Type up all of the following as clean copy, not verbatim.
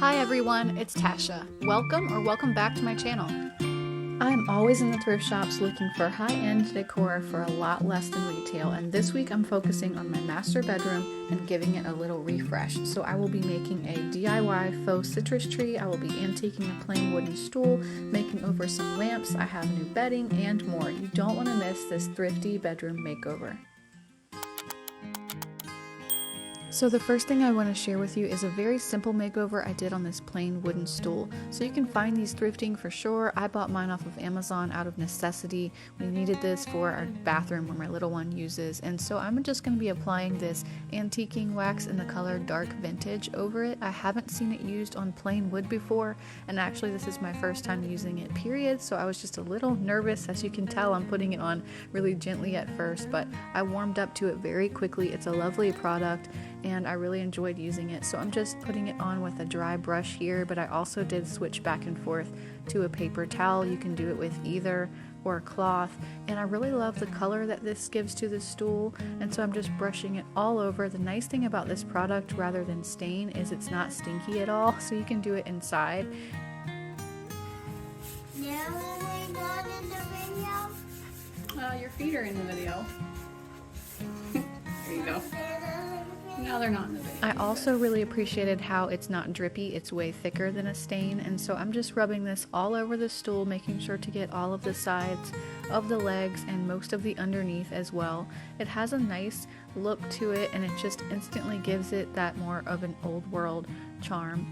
Hi everyone, it's Tasha. Welcome back to my channel. I'm always in the thrift shops looking for high-end decor for a lot less than retail, and this week I'm focusing on my master bedroom and giving it a little refresh. So I will be making a DIY faux citrus tree, I will be antiquing a plain wooden stool, making over some lamps, I have new bedding, and more. You don't want to miss this thrifty bedroom makeover. So the first thing I want to share with you is a very simple makeover I did on this plain wooden stool. So you can find these thrifting for sure. I bought mine off of Amazon out of necessity. We needed this for our bathroom where my little one uses. And so I'm just going to be applying this antiquing wax in the color dark vintage over it. I haven't seen it used on plain wood before, and actually this is my first time using it, period. So I was just a little nervous. As you can tell, I'm putting it on really gently at first, but I warmed up to it very quickly. It's a lovely product and I really enjoyed using it. So I'm just putting it on with a dry brush here, but I also did switch back and forth to a paper towel. You can do it with either or a cloth, and I really love the color that this gives to the stool, and so I'm just brushing it all over. The nice thing about this product, rather than stain, is it's not stinky at all, so you can do it inside. Now are we not in the video? Your feet are in the video. There you go. No, they're not in the video. I also really appreciated how it's not drippy, it's way thicker than a stain, and so I'm just rubbing this all over the stool, making sure to get all of the sides of the legs and most of the underneath as well. It has a nice look to it, and it just instantly gives it that more of an old world charm.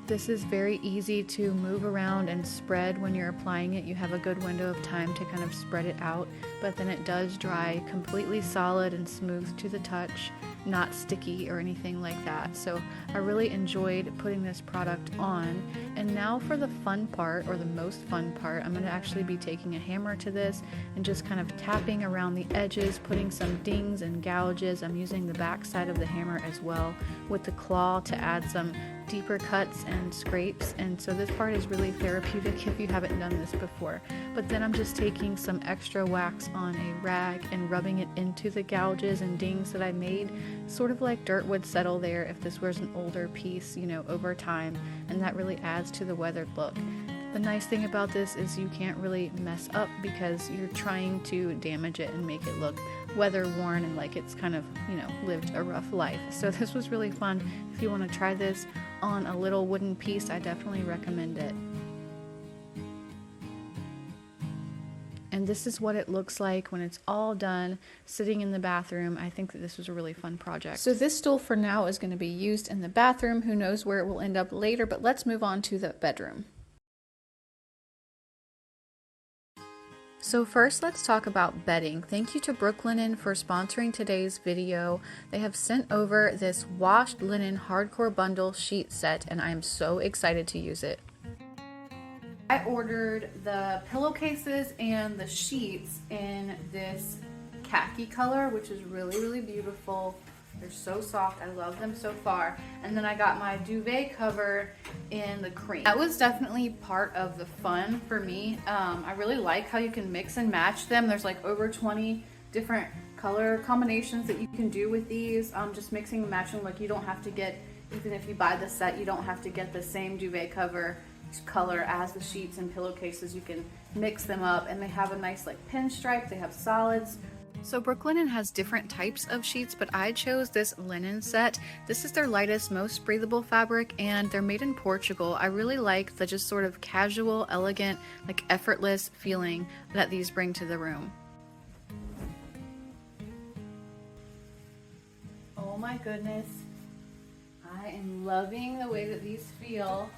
This is very easy to move around and spread when you're applying it. You have a good window of time to kind of spread it out, but then it does dry completely solid and smooth to the touch, not sticky or anything like that. So I really enjoyed putting this product on. And now for the fun part, or the most fun part, I'm going to actually be taking a hammer to this and just kind of tapping around the edges, putting some dings and gouges. I'm using the back side of the hammer as well with the claw to add some deeper cuts and scrapes, and so this part is really therapeutic if you haven't done this before. But then I'm just taking some extra wax on a rag and rubbing it into the gouges and dings that I made, sort of like dirt would settle there if this was an older piece, you know, over time, and that really adds to the weathered look. The nice thing about this is you can't really mess up because you're trying to damage it and make it look weather worn and like it's kind of, you know, lived a rough life. So this was really fun. If you want to try this on a little wooden piece, I definitely recommend it. And this is what it looks like when it's all done sitting in the bathroom. I think that this was a really fun project. So this stool for now is going to be used in the bathroom. Who knows where it will end up later, but let's move on to the bedroom. So first, let's talk about bedding. Thank you to Brooklinen for sponsoring today's video. They have sent over this washed linen hardcore bundle sheet set, and I am so excited to use it. I ordered the pillowcases and the sheets in this khaki color, which is really, really beautiful. They're so soft. I love them so far. And then I got my duvet cover in the cream. That was definitely part of the fun for me. I really like how you can mix and match them. There's like over 20 different color combinations that you can do with these. Just mixing and matching, like you don't have to get, even if you buy the set, you don't have to get the same duvet cover color as the sheets and pillowcases. You can mix them up, and they have a nice like pinstripe. They have solids. So Brooklinen has different types of sheets, but I chose this linen set. This is their lightest, most breathable fabric, and they're made in Portugal. I really like the just sort of casual, elegant, like effortless feeling that these bring to the room. Oh my goodness. I am loving the way that these feel.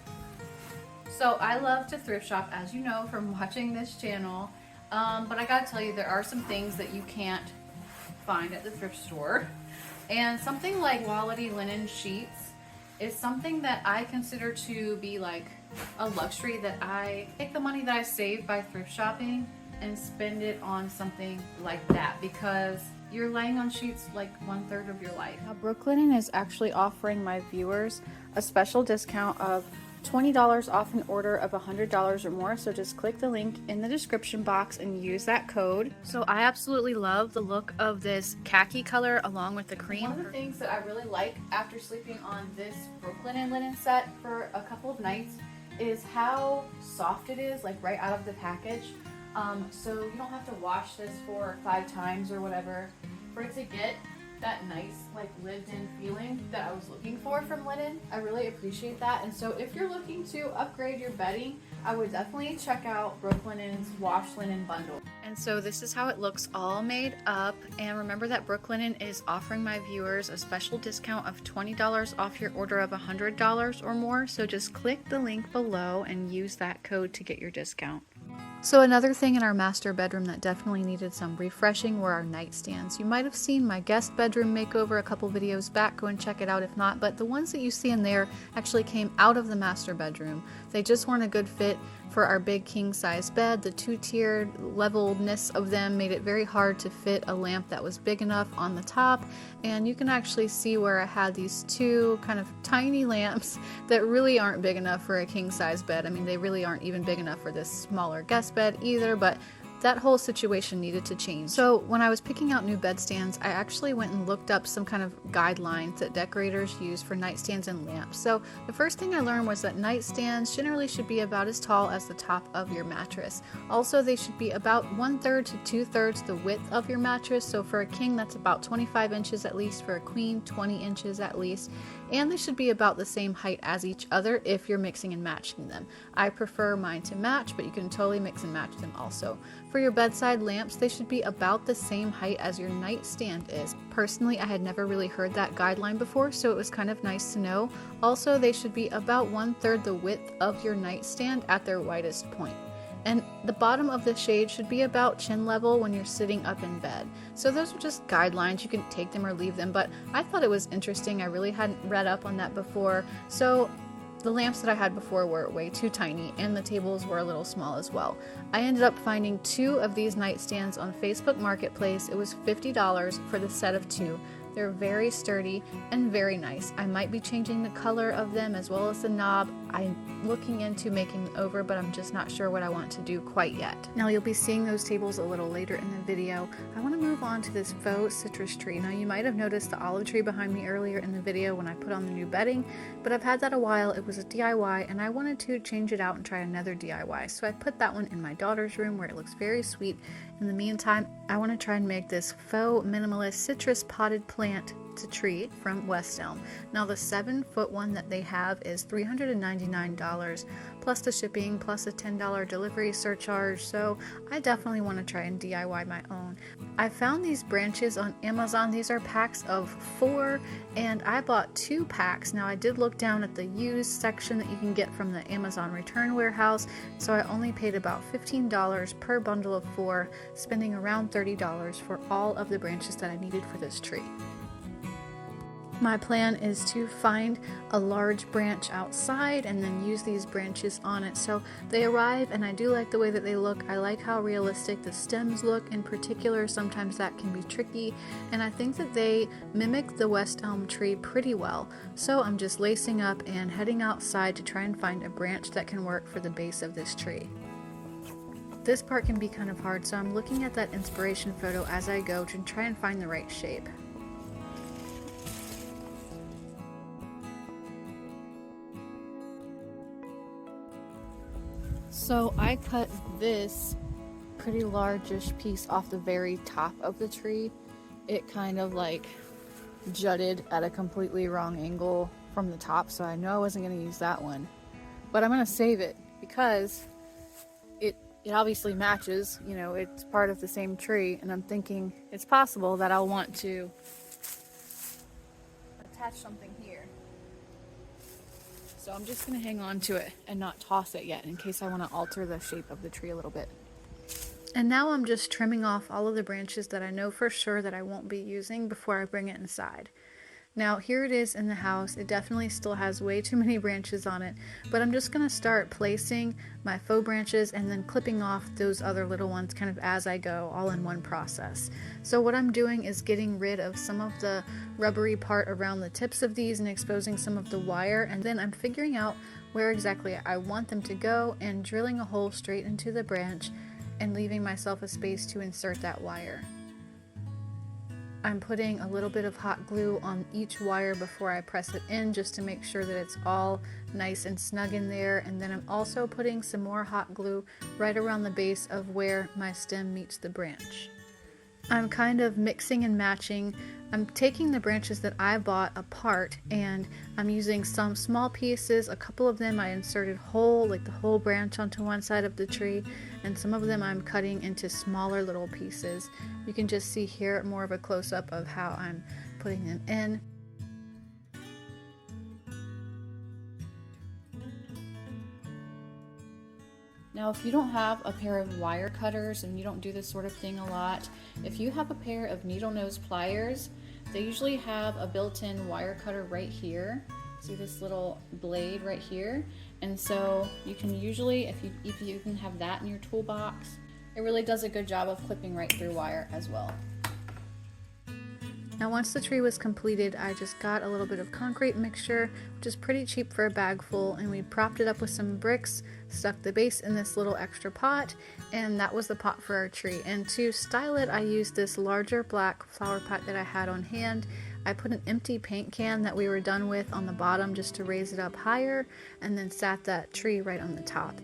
So I love to thrift shop, as you know from watching this channel. But I gotta tell you, there are some things that you can't find at the thrift store. And something like quality linen sheets is something that I consider to be like a luxury, that I take the money that I save by thrift shopping and spend it on something like that, because you're laying on sheets like 1/3 of your life. Now Brooklinen is actually offering my viewers a special discount of $20 off an order of $100 or more, so just click the link in the description box and use that code. So I absolutely love the look of this khaki color along with the cream. One of the things that I really like after sleeping on this Brooklinen linen set for a couple of nights is how soft it is, like right out of the package. So you don't have to wash this 4 or 5 times or whatever for it to get that nice, like, lived-in feeling that I was looking for from linen. I really appreciate that. And so if you're looking to upgrade your bedding, I would definitely check out Brooklinen's wash linen bundle. And so this is how it looks all made up. And remember that Brooklinen is offering my viewers a special discount of $20 off your order of $100 or more. So just click the link below and use that code to get your discount. So another thing in our master bedroom that definitely needed some refreshing were our nightstands. You might have seen my guest bedroom makeover a couple videos back, go and check it out if not, but the ones that you see in there actually came out of the master bedroom. They just weren't a good fit for our big king size bed. The 2-tiered levelness of them made it very hard to fit a lamp that was big enough on the top, and you can actually see where I had these 2 kind of tiny lamps that really aren't big enough for a king size bed. I mean, they really aren't even big enough for this smaller guest bed either, but that whole situation needed to change. So when I was picking out new bedstands, I actually went and looked up some kind of guidelines that decorators use for nightstands and lamps. So the first thing I learned was that nightstands generally should be about as tall as the top of your mattress. Also, they should be about 1/3 to 2/3 the width of your mattress. So for a king, that's about 25 inches at least. For a queen, 20 inches at least. And they should be about the same height as each other if you're mixing and matching them. I prefer mine to match, but you can totally mix and match them also. For your bedside lamps, they should be about the same height as your nightstand is. Personally, I had never really heard that guideline before, so it was kind of nice to know. Also, they should be about 1/3 the width of your nightstand at their widest point. And the bottom of the shade should be about chin level when you're sitting up in bed. So those are just guidelines. You can take them or leave them, but I thought it was interesting. I really hadn't read up on that before. So the lamps that I had before were way too tiny, and the tables were a little small as well. I ended up finding 2 of these nightstands on Facebook Marketplace. It was $50 for the set of 2. They're very sturdy and very nice. I might be changing the color of them as well as the knob. I'm looking into making them over, but I'm just not sure what I want to do quite yet. Now you'll be seeing those tables a little later in the video. I want to move on to this faux citrus tree. Now you might have noticed the olive tree behind me earlier in the video when I put on the new bedding, but I've had that a while. It was a DIY and I wanted to change it out and try another DIY. So I put that one in my daughter's room where it looks very sweet. In the meantime, I want to try and make this faux minimalist citrus potted plant to tree from West Elm. Now the 7-foot one that they have is $399 plus the shipping plus a $10 delivery surcharge, so I definitely want to try and DIY my own. I found these branches on Amazon. These are packs of 4 and I bought 2 packs. Now I did look down at the used section that you can get from the Amazon return warehouse, so I only paid about $15 per bundle of 4, spending around $30 for all of the branches that I needed for this tree. My plan is to find a large branch outside and then use these branches on it. So they arrive and I do like the way that they look. I like how realistic the stems look in particular. Sometimes that can be tricky, and I think that they mimic the West Elm tree pretty well. So I'm just lacing up and heading outside to try and find a branch that can work for the base of this tree. This part can be kind of hard, so I'm looking at that inspiration photo as I go to try and find the right shape. So I cut this pretty largish piece off the very top of the tree. It kind of like jutted at a completely wrong angle from the top, so I know I wasn't going to use that one. But I'm going to save it because it obviously matches, you know, it's part of the same tree, and I'm thinking it's possible that I'll want to attach something here. So I'm just going to hang on to it and not toss it yet in case I want to alter the shape of the tree a little bit. And now I'm just trimming off all of the branches that I know for sure that I won't be using before I bring it inside. Now here it is in the house. It definitely still has way too many branches on it, but I'm just going to start placing my faux branches and then clipping off those other little ones kind of as I go, all in one process. So what I'm doing is getting rid of some of the rubbery part around the tips of these and exposing some of the wire, and then I'm figuring out where exactly I want them to go and drilling a hole straight into the branch and leaving myself a space to insert that wire. I'm putting a little bit of hot glue on each wire before I press it in, just to make sure that it's all nice and snug in there, and then I'm also putting some more hot glue right around the base of where my stem meets the branch. I'm kind of mixing and matching. I'm taking the branches that I bought apart and I'm using some small pieces. A couple of them I inserted whole, like the whole branch onto one side of the tree, and some of them I'm cutting into smaller little pieces. You can just see here more of a close-up of how I'm putting them in. Now, if you don't have a pair of wire cutters and you don't do this sort of thing a lot, if you have a pair of needle nose pliers, they usually have a built-in wire cutter right here. See this little blade right here? And so you can usually, if you can have that in your toolbox, it really does a good job of clipping right through wire as well. Now once the tree was completed, I just got a little bit of concrete mixture, which is pretty cheap for a bag full, and we propped it up with some bricks, stuck the base in this little extra pot, and that was the pot for our tree. And to style it, I used this larger black flower pot that I had on hand. I put an empty paint can that we were done with on the bottom just to raise it up higher, and then sat that tree right on the top.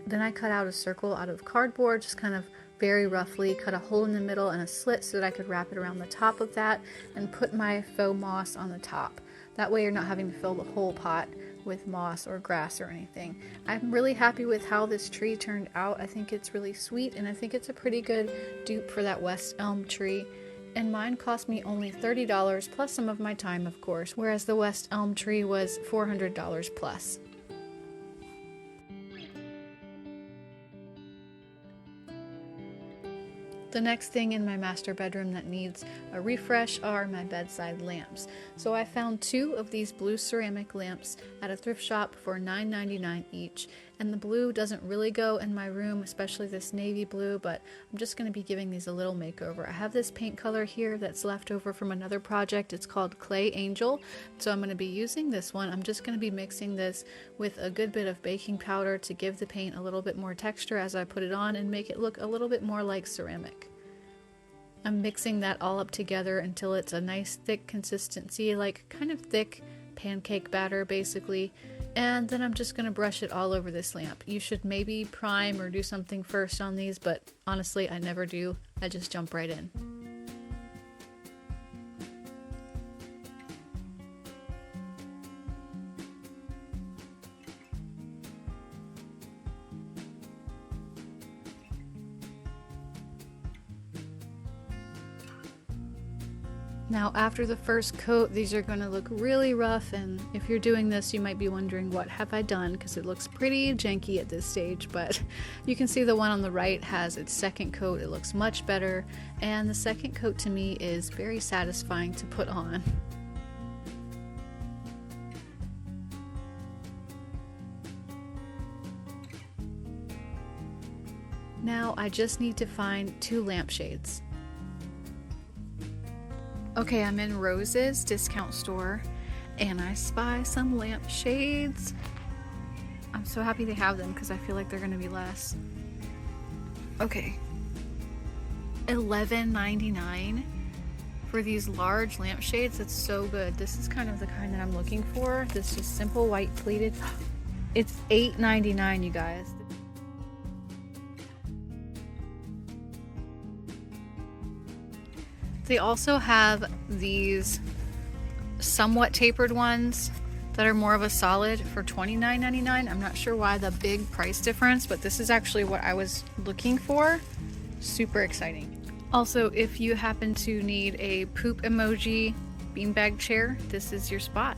Then I cut out a circle out of cardboard, just kind of very roughly cut a hole in the middle and a slit so that I could wrap it around the top of that and put my faux moss on the top. That way you're not having to fill the whole pot with moss or grass or anything. I'm really happy with how this tree turned out. I think it's really sweet, and I think it's a pretty good dupe for that West Elm tree. And mine cost me only $30 plus some of my time, of course, whereas the West Elm tree was $400 plus. The next thing in my master bedroom that needs a refresh are my bedside lamps. So I found 2 of these blue ceramic lamps at a thrift shop for $9.99 each. And the blue doesn't really go in my room, especially this navy blue, but I'm just going to be giving these a little makeover. I have this paint color here that's left over from another project. It's called Clay Angel. So I'm going to be using this one. I'm just going to be mixing this with a good bit of baking powder to give the paint a little bit more texture as I put it on and make it look a little bit more like ceramic. I'm mixing that all up together until it's a nice thick consistency, like kind of thick pancake batter basically, and then I'm just going to brush it all over this lamp. You should maybe prime or do something first on these, but honestly I never do. I just jump right in. Now after the first coat, these are going to look really rough, and if you're doing this you might be wondering what have I done, because it looks pretty janky at this stage, but you can see the one on the right has its second coat. It looks much better, and the second coat to me is very satisfying to put on. Now I just need to find 2 lampshades. Okay, I'm in Rose's discount store and I spy some lampshades. I'm so happy they have them because I feel like they're going to be less. Okay, $11.99 for these large lampshades. That's so good. This is kind of the kind that I'm looking for. This just simple white pleated. It's $8.99, you guys. They also have these somewhat tapered ones that are more of a solid for $29.99. I'm not sure why the big price difference, but this is actually what I was looking for. Super exciting. Also, if you happen to need a poop emoji beanbag chair, this is your spot.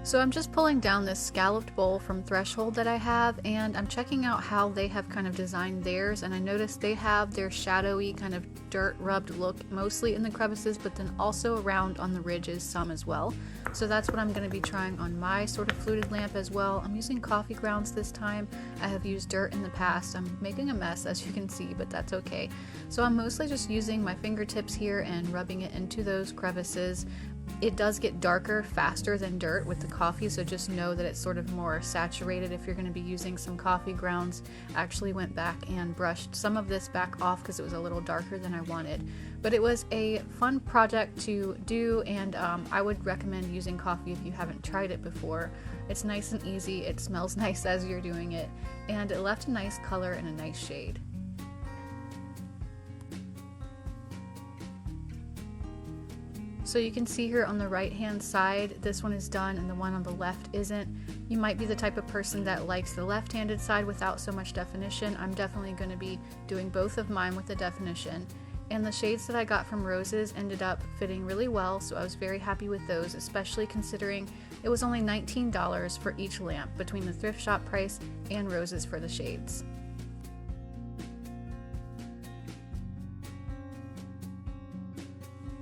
So I'm just pulling down this scalloped bowl from Threshold that I have, and I'm checking out how they have kind of designed theirs, and I noticed they have their shadowy kind of dirt rubbed look mostly in the crevices, but then also around on the ridges some as well. So that's what I'm going to be trying on my sort of fluted lamp as well. I'm using coffee grounds this time. I have used dirt in the past. I'm making a mess as you can see, but that's okay. So I'm mostly just using my fingertips here and rubbing it into those crevices. It does get darker faster than dirt with the coffee, so just know that it's sort of more saturated if you're going to be using some coffee grounds. I actually went back and brushed some of this back off because it was a little darker than I wanted. But it was a fun project to do, and I would recommend using coffee if you haven't tried it before. It's nice and easy, it smells nice as you're doing it, and it left a nice color and a nice shade. So you can see here on the right hand side, this one is done and the one on the left isn't. You might be the type of person that likes the left-handed side without so much definition. I'm definitely going to be doing both of mine with the definition. And the shades that I got from Roses ended up fitting really well, so I was very happy with those, especially considering it was only $19 for each lamp between the thrift shop price and Roses for the shades.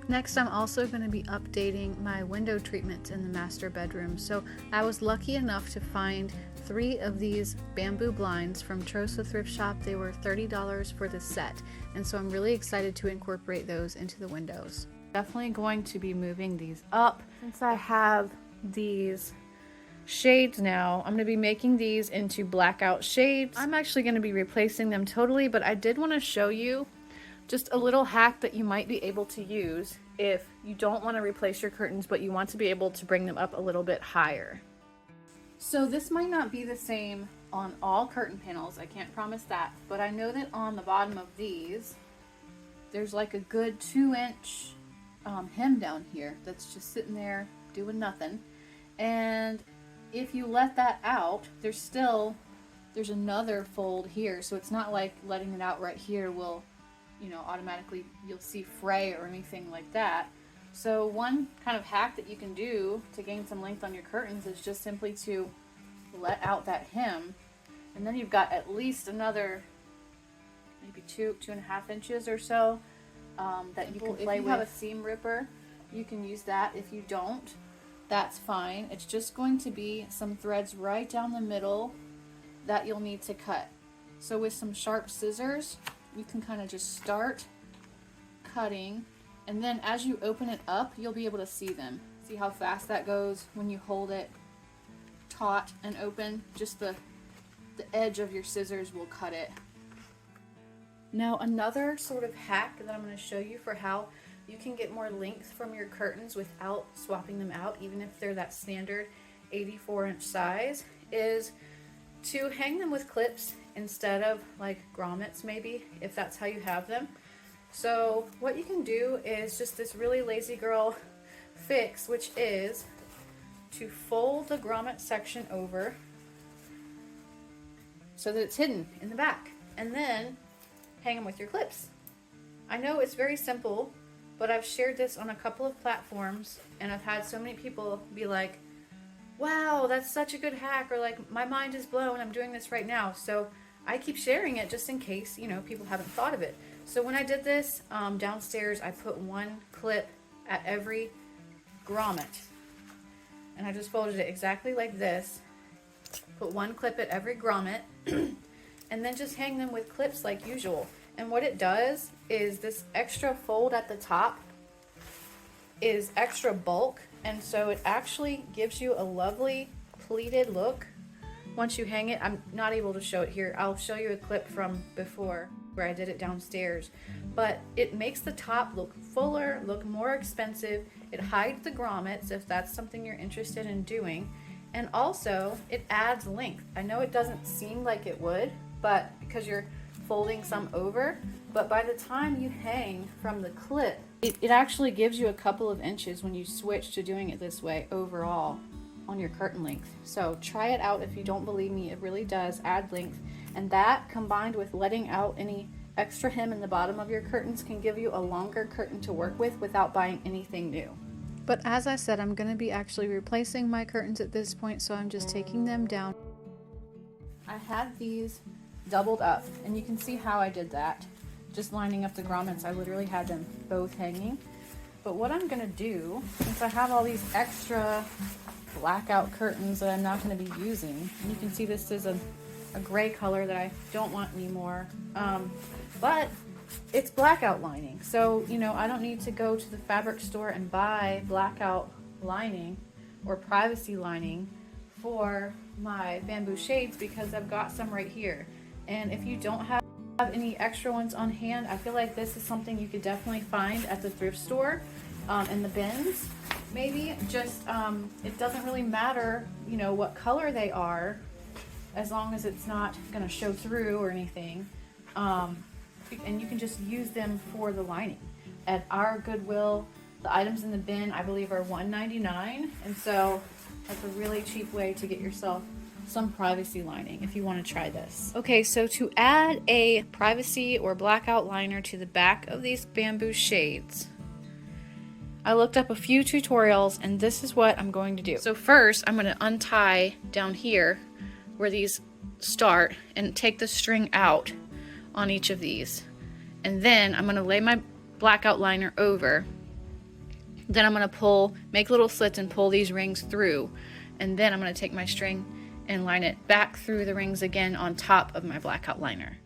Next, I'm also going to be updating my window treatments in the master bedroom. So I was lucky enough to find 3 of these bamboo blinds from Trosa Thrift Shop. They were $30 for the set, and so I'm really excited to incorporate those into the windows. Definitely going to be moving these up. Since I have these shades now, I'm going to be making these into blackout shades. I'm actually going to be replacing them totally, but I did want to show you just a little hack that you might be able to use if you don't want to replace your curtains, but you want to be able to bring them up a little bit higher. So this might not be the same on all curtain panels, I can't promise that, but I know that on the bottom of these, there's like a good 2-inch hem down here that's just sitting there doing nothing. And if you let that out, there's another fold here, so it's not like letting it out right here will, you know, automatically you'll see fray or anything like that. So one kind of hack that you can do to gain some length on your curtains is just simply to let out that hem, and then you've got at least another maybe 2.5 inches or so that you can play with. If you have a seam ripper, you can use that. If you don't, that's fine. It's just going to be some threads right down the middle that you'll need to cut. So with some sharp scissors, you can kind of just start cutting, and then as you open it up, you'll be able to see them. See how fast that goes when you hold it taut and open? Just the edge of your scissors will cut it. Now another sort of hack that I'm going to show you for how you can get more length from your curtains without swapping them out, even if they're that standard 84-inch size, is to hang them with clips instead of like grommets, maybe, if that's how you have them. So what you can do is just this really lazy girl fix, which is to fold the grommet section over so that it's hidden in the back, and then hang them with your clips. I know it's very simple, but I've shared this on a couple of platforms, and I've had so many people be like, wow, that's such a good hack, or like, my mind is blown, I'm doing this right now. So I keep sharing it just in case, you know, people haven't thought of it. So when I did this downstairs, I put 1 clip at every grommet, and I just folded it exactly like this. Put 1 clip at every grommet, and then just hang them with clips like usual. And what it does is this extra fold at the top is extra bulk, and so it actually gives you a lovely pleated look once you hang it. I'm not able to show it here. I'll show you a clip from before where I did it downstairs, but it makes the top look fuller, look more expensive. It hides the grommets if that's something you're interested in doing, and also it adds length. I know it doesn't seem like it would, but because you're folding some over, but by the time you hang from the clip, it actually gives you a couple of inches when you switch to doing it this way overall on your curtain length. So try it out if you don't believe me. It really does add length, and that combined with letting out any extra hem in the bottom of your curtains can give you a longer curtain to work with without buying anything new. But as I said, I'm going to be actually replacing my curtains at this point, so I'm just taking them down. I had these doubled up, and you can see how I did that. Just lining up the grommets, I literally had them both hanging. But what I'm going to do, since I have all these extra blackout curtains that I'm not going to be using, and you can see this is a gray color that I don't want anymore, but it's blackout lining, so you know I don't need to go to the fabric store and buy blackout lining or privacy lining for my bamboo shades, because I've got some right here. And if you don't have any extra ones on hand, I feel like this is something you could definitely find at the thrift store, in the bins maybe. Just it doesn't really matter, you know, what color they are, as long as it's not going to show through or anything. And you can just use them for the lining. At our Goodwill, the items in the bin I believe are $1.99, and so that's a really cheap way to get yourself some privacy lining if you want to try this. Okay, so to add a privacy or blackout liner to the back of these bamboo shades, I looked up a few tutorials, and this is what I'm going to do. So first I'm going to untie down here where these start and take the string out on each of these, and then I'm going to lay my blackout liner over. Then I'm going to make little slits and pull these rings through, and then I'm going to take my string and line it back through the rings again on top of my blackout liner.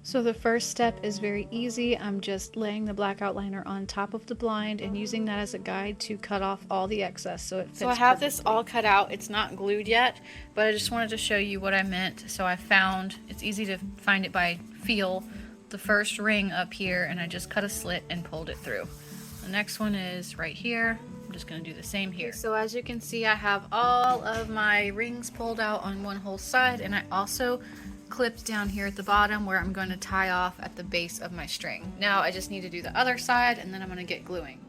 So the first step is very easy. I'm just laying the blackout liner on top of the blind and using that as a guide to cut off all the excess so it fits. So I have this all cut out. It's not glued yet, but I just wanted to show you what I meant. So I found, it's easy to find it by feel, the first ring up here, and I just cut a slit and pulled it through. The next one is right here. I'm just going to do the same here. So as you can see, I have all of my rings pulled out on one whole side, and I also clipped down here at the bottom where I'm going to tie off at the base of my string. Now I just need to do the other side, and then I'm going to get gluing.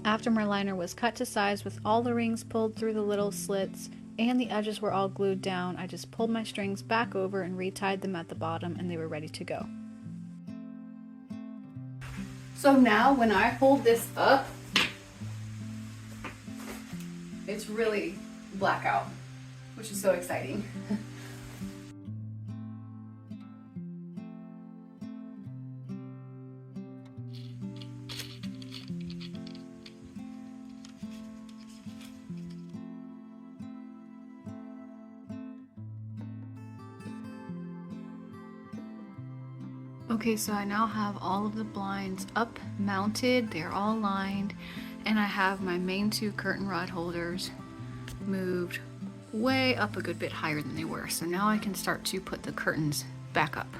After my liner was cut to size with all the rings pulled through the little slits and the edges were all glued down, I just pulled my strings back over and retied them at the bottom, and they were ready to go. So now when I hold this up, it's really blackout, which is so exciting. Okay, so I now have all of the blinds up mounted, they're all lined, and I have my main two curtain rod holders moved way up a good bit higher than they were. So now I can start to put the curtains back up.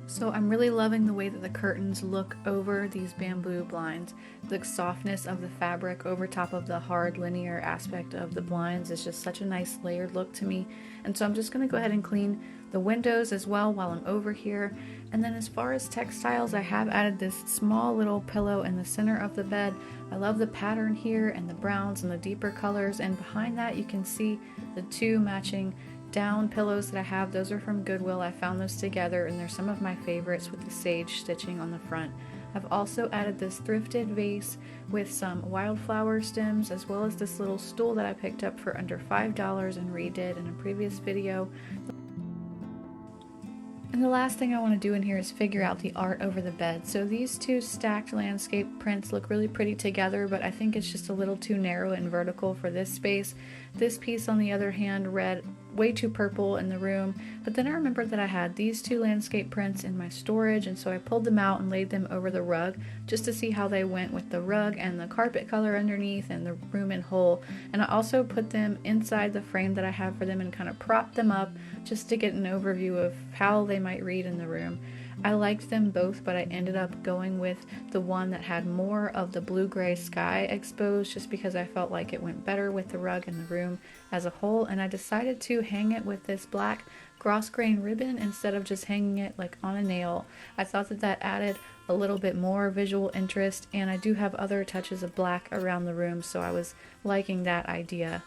So I'm really loving the way that the curtains look over these bamboo blinds. The softness of the fabric over top of the hard linear aspect of the blinds is just such a nice layered look to me. And so I'm just going to go ahead and clean the windows as well while I'm over here. And then as far as textiles, I have added this small little pillow in the center of the bed. I love the pattern here and the browns and the deeper colors, and behind that you can see the two matching down pillows that I have. Those are from Goodwill. I found those together and they're some of my favorites with the sage stitching on the front. I've also added this thrifted vase with some wildflower stems, as well as this little stool that I picked up for under $5 and redid in a previous video. And the last thing I want to do in here is figure out the art over the bed. So these two stacked landscape prints look really pretty together, but I think it's just a little too narrow and vertical for this space. This piece, on the other hand, read way too purple in the room, but then I remembered that I had these two landscape prints in my storage, and so I pulled them out and laid them over the rug just to see how they went with the rug and the carpet color underneath and the room in whole. And I also put them inside the frame that I have for them and kind of propped them up just to get an overview of how they might read in the room. I liked them both, but I ended up going with the one that had more of the blue-gray sky exposed just because I felt like it went better with the rug and the room as a whole, and I decided to hang it with this black cross-grain ribbon instead of just hanging it like on a nail. I thought that that added a little bit more visual interest, and I do have other touches of black around the room, so I was liking that idea.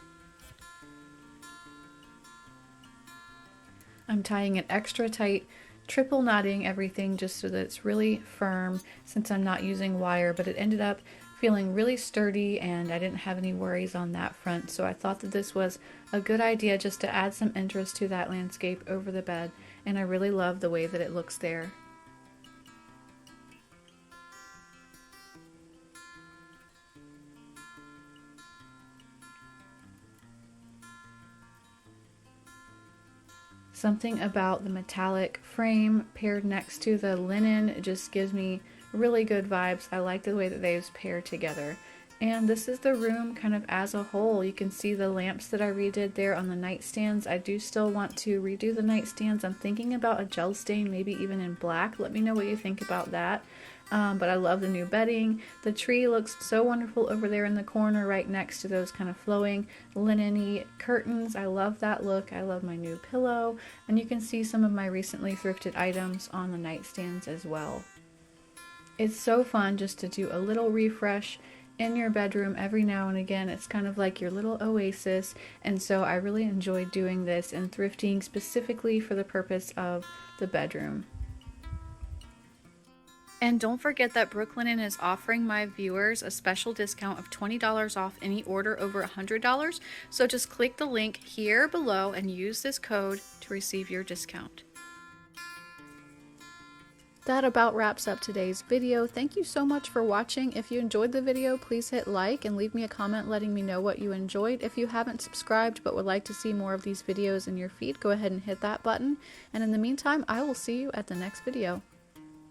I'm tying it extra tight, triple knotting everything just so that it's really firm since I'm not using wire, but it ended up feeling really sturdy and I didn't have any worries on that front. So I thought that this was a good idea just to add some interest to that landscape over the bed, and I really love the way that it looks there. Something about the metallic frame paired next to the linen just gives me really good vibes. I like the way that they've paired together. And this is the room kind of as a whole. You can see the lamps that I redid there on the nightstands. I do still want to redo the nightstands. I'm thinking about a gel stain, maybe even in black. Let me know what you think about that. But I love the new bedding. The tree looks so wonderful over there in the corner right next to those kind of flowing linen-y curtains. I love that look. I love my new pillow. And you can see some of my recently thrifted items on the nightstands as well. It's so fun just to do a little refresh in your bedroom every now and again. It's kind of like your little oasis, and so I really enjoy doing this and thrifting specifically for the purpose of the bedroom. And don't forget that Brooklinen is offering my viewers a special discount of $20 off any order over $100. So just click the link here below and use this code to receive your discount. That about wraps up today's video. Thank you so much for watching. If you enjoyed the video, please hit like and leave me a comment letting me know what you enjoyed. If you haven't subscribed but would like to see more of these videos in your feed, go ahead and hit that button. And in the meantime, I will see you at the next video.